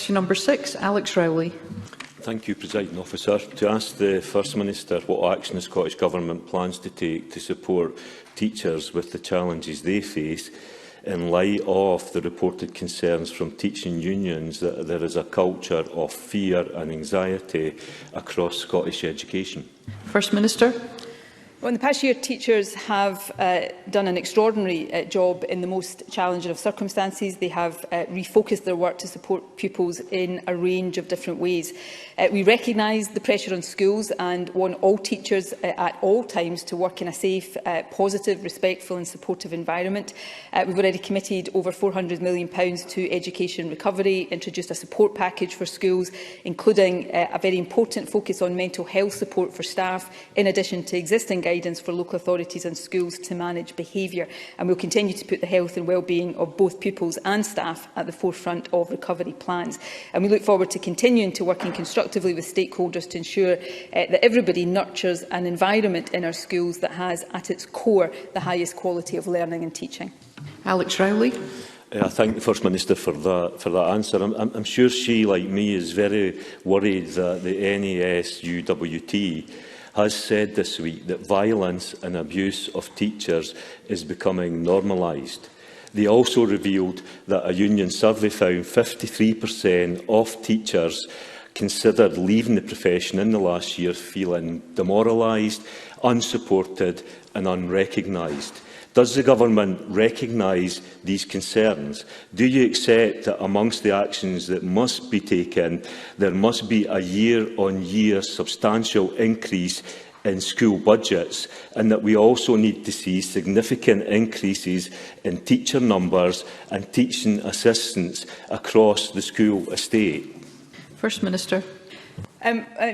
Question number 6, Alex Rowley. Thank you, Presiding Officer. To ask the First Minister what action the Scottish Government plans to take to support teachers with the challenges they face in light of the reported concerns from teaching unions that there is a culture of fear and anxiety across Scottish education. First Minister. Well, in the past year, teachers have done an extraordinary job in the most challenging of circumstances. They have refocused their work to support pupils in a range of different ways. We recognise the pressure on schools and want all teachers at all times to work in a safe, positive, respectful and supportive environment. We've already committed over £400 million to education recovery, introduced a support package for schools, including a very important focus on mental health support for staff, in addition to existing guidance for local authorities and schools to manage behaviour. And we'll continue to put the health and wellbeing of both pupils and staff at the forefront of recovery plans. And we look forward to continuing to work constructively with stakeholders to ensure that everybody nurtures an environment in our schools that has at its core the highest quality of learning and teaching. Alex Rowley. I thank the First Minister for that answer. I'm sure she, like me, is very worried that the NASUWT has said this week that violence and abuse of teachers is becoming normalised. They also revealed that a union survey found 53% of teachers considered leaving the profession in the last year feeling demoralised, unsupported and unrecognised. Does the Government recognise these concerns? Do you accept that amongst the actions that must be taken, there must be a year-on-year substantial increase in school budgets, and that we also need to see significant increases in teacher numbers and teaching assistants across the school estate? First Minister.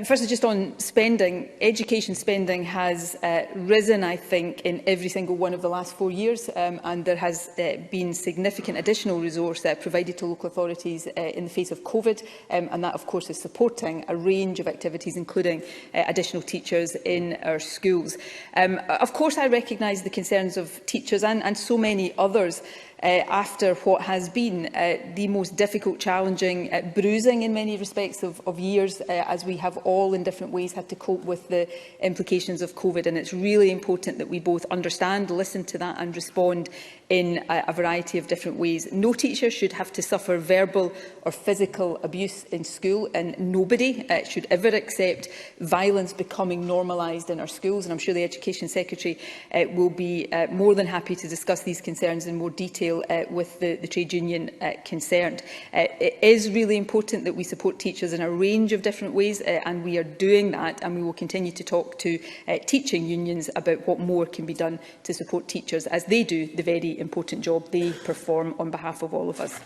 Firstly, just on spending, education spending has risen, I think, in every single one of the last 4 years, and there has been significant additional resource provided to local authorities in the face of COVID, and that, of course, is supporting a range of activities, including additional teachers in our schools. Of course, I recognise the concerns of teachers and so many others after what has been the most difficult, challenging, bruising in many respects of years, as we have all in different ways had to cope with the implications of COVID. And it's really important that we both understand, listen to that and respond in a variety of different ways. No teacher should have to suffer verbal or physical abuse in school, and nobody should ever accept violence becoming normalised in our schools. And I'm sure the Education Secretary will be more than happy to discuss these concerns in more detail with the trade union concerned. It is really important that we support teachers in a range of different ways, and we are doing that, and we will continue to talk to teaching unions about what more can be done to support teachers as they do the very important job they perform on behalf of all of us.